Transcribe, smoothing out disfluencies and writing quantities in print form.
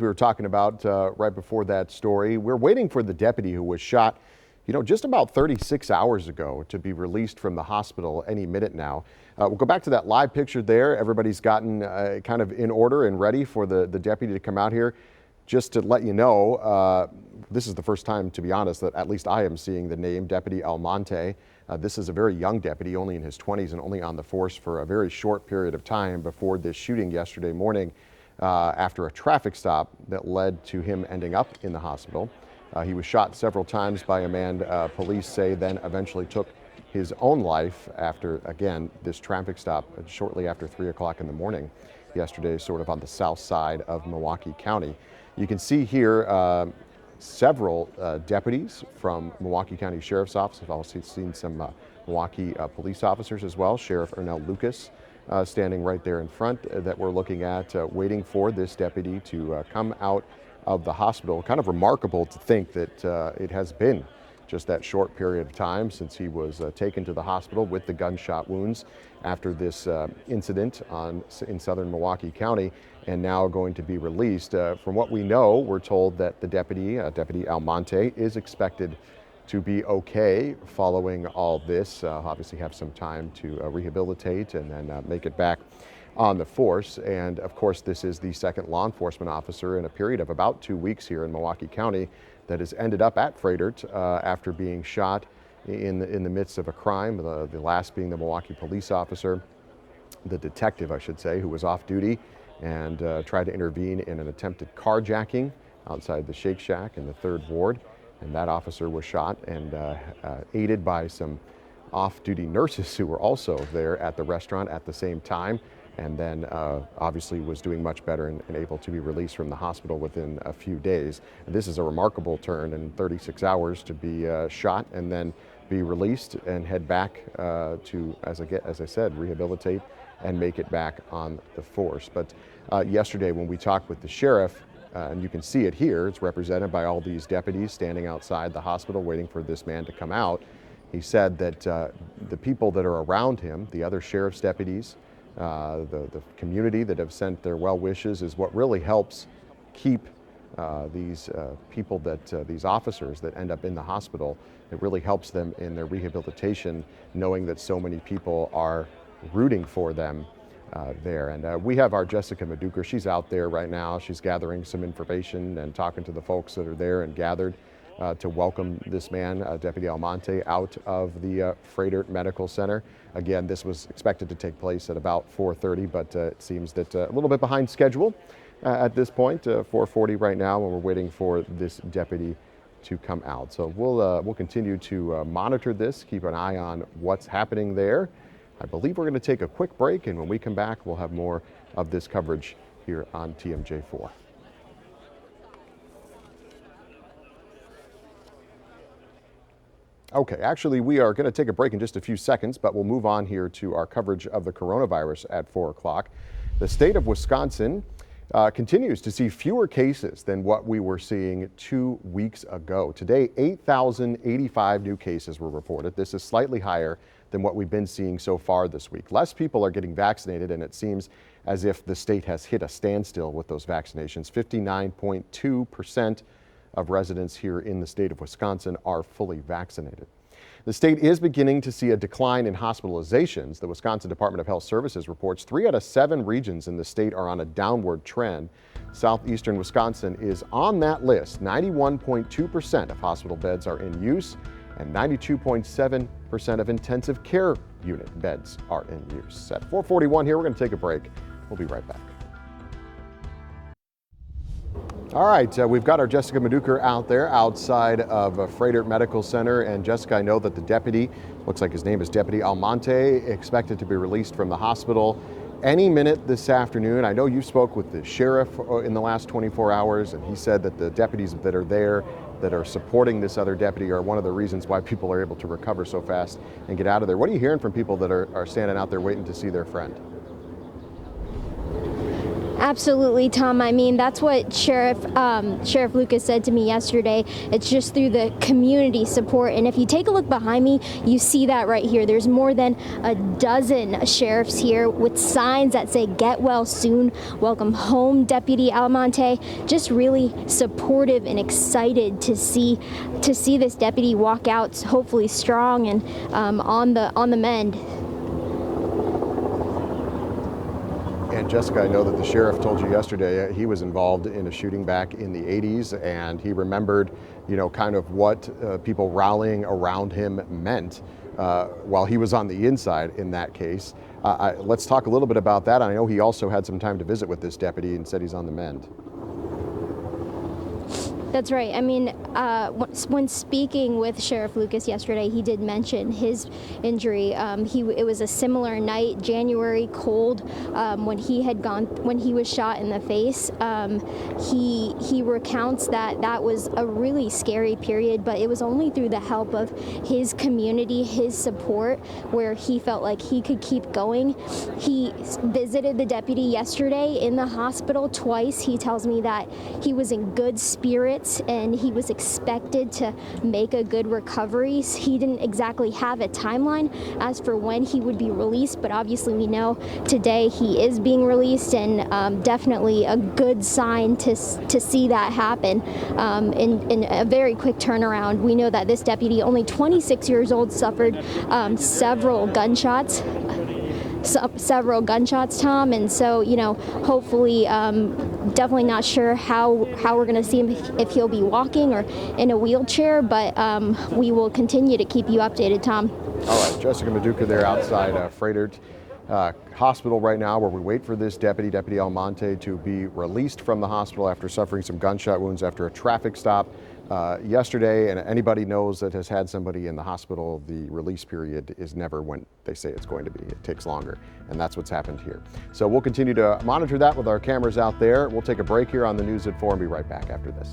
we were talking about right before that story. We're waiting for the deputy who was shot, just about 36 hours ago to be released from the hospital any minute now. We'll go back to that live picture there. Everybody's gotten kind of in order and ready for the deputy to come out here. Just to let you know, this is the first time, to be honest, that at least I am seeing the name Deputy Almonte. This is a very young deputy, only in his 20s and only on the force for a very short period of time before this shooting yesterday morning after a traffic stop that led to him ending up in the hospital. He was shot several times by a man police say then eventually took his own life after, again, this traffic stop shortly after 3 o'clock in the morning yesterday, sort of on the south side of Milwaukee County. You can see here several deputies from Milwaukee County Sheriff's Office. I've also seen some Milwaukee police officers as well. Sheriff Ernell Lucas standing right there in front that we're looking at, waiting for this deputy to come out of the hospital. Kind of remarkable to think that it has been just that short period of time since he was taken to the hospital with the gunshot wounds after this incident in southern Milwaukee County, and now going to be released. From what we know, we're told that the Deputy Almonte, is expected to be okay following all this. Obviously have some time to rehabilitate and then make it back on the force. And of course, this is the second law enforcement officer in a period of about 2 weeks here in Milwaukee County that has ended up at Fredert after being shot in the midst of a crime. The last being the Milwaukee police officer, the detective, I should say, who was off duty and tried to intervene in an attempted carjacking outside the Shake Shack in the 3rd Ward. And that officer was shot and aided by some off-duty nurses who were also there at the restaurant at the same time, and then obviously was doing much better and able to be released from the hospital within a few days. And this is a remarkable turn in 36 hours to be shot and then be released and head back to, as I said, rehabilitate and make it back on the force. But yesterday when we talked with the sheriff, and you can see it here, it's represented by all these deputies standing outside the hospital waiting for this man to come out. He said that the people that are around him, the other sheriff's deputies, the community that have sent their well wishes, is what really helps keep these people these officers that end up in the hospital. It really helps them in their rehabilitation, knowing that so many people are rooting for them there. And we have our Jessica Maduker. She's out there right now. She's gathering some information and talking to the folks that are there and gathered to welcome this man, Deputy Almonte, out of the Fredert Medical Center. Again, this was expected to take place at about 4:30, but it seems that a little bit behind schedule at this point, 4:40 right now, and we're waiting for this deputy to come out. So we'll continue to monitor this, keep an eye on what's happening there. I believe we're going to take a quick break, and when we come back, we'll have more of this coverage here on TMJ4. Okay, actually, we are going to take a break in just a few seconds, but we'll move on here to our coverage of the coronavirus at 4 o'clock. The state of Wisconsin continues to see fewer cases than what we were seeing 2 weeks ago. Today, 8,085 new cases were reported. This is slightly higher than what we've been seeing so far this week. Less people are getting vaccinated, and it seems as if the state has hit a standstill with those vaccinations. 59.2% of residents here in the state of Wisconsin are fully vaccinated. The state is beginning to see a decline in hospitalizations. The Wisconsin Department of Health Services reports 3 out of 7 regions in the state are on a downward trend. Southeastern Wisconsin is on that list. 91.2% of hospital beds are in use, and 92.7% of intensive care unit beds are in use. At 4:41 here, we're going to take a break. We'll be right back. All right, we've got our Jessica Maduker out there outside of Fredert Medical Center. And Jessica, I know that the deputy, looks like his name is Deputy Almonte, expected to be released from the hospital any minute this afternoon. I know you spoke with the sheriff in the last 24 hours, and he said that the deputies that are there that are supporting this other deputy are one of the reasons why people are able to recover so fast and get out of there. What are you hearing from people that are standing out there waiting to see their friend? Absolutely, Tom. I mean, that's what Sheriff Lucas said to me yesterday. It's just through the community support. And if you take a look behind me, you see that right here. There's more than a dozen sheriffs here with signs that say "Get well soon, welcome home, Deputy Almonte." Just really supportive and excited to see this deputy walk out, hopefully strong and on the mend. And Jessica, I know that the sheriff told you yesterday he was involved in a shooting back in the 80s, and he remembered, kind of what people rallying around him meant while he was on the inside in that case. Let's talk a little bit about that. I know he also had some time to visit with this deputy and said he's on the mend. That's right. I mean, when speaking with Sheriff Lucas yesterday, he did mention his injury. It was a similar night, January, cold, when he was shot in the face. He recounts that was a really scary period, but it was only through the help of his community, his support, where he felt like he could keep going. He visited the deputy yesterday in the hospital twice. He tells me that he was in good spirits and he was expected to make a good recovery. He didn't exactly have a timeline as for when he would be released, but obviously we know today he is being released, and definitely a good sign to see that happen in a very quick turnaround. We know that this deputy, only 26 years old, suffered several gunshots, Tom, and so hopefully, definitely not sure how we're going to see him, if he'll be walking or in a wheelchair, but we will continue to keep you updated, Tom. All right, Jessica Maduka there outside Frederick Hospital right now, where we wait for this Deputy Almonte to be released from the hospital after suffering some gunshot wounds after a traffic stop yesterday. And anybody knows that has had somebody in the hospital, the release period is never when they say it's going to be. It takes longer, and that's what's happened here. So we'll continue to monitor that with our cameras out there. We'll take a break here on the News at 4 and be right back after this.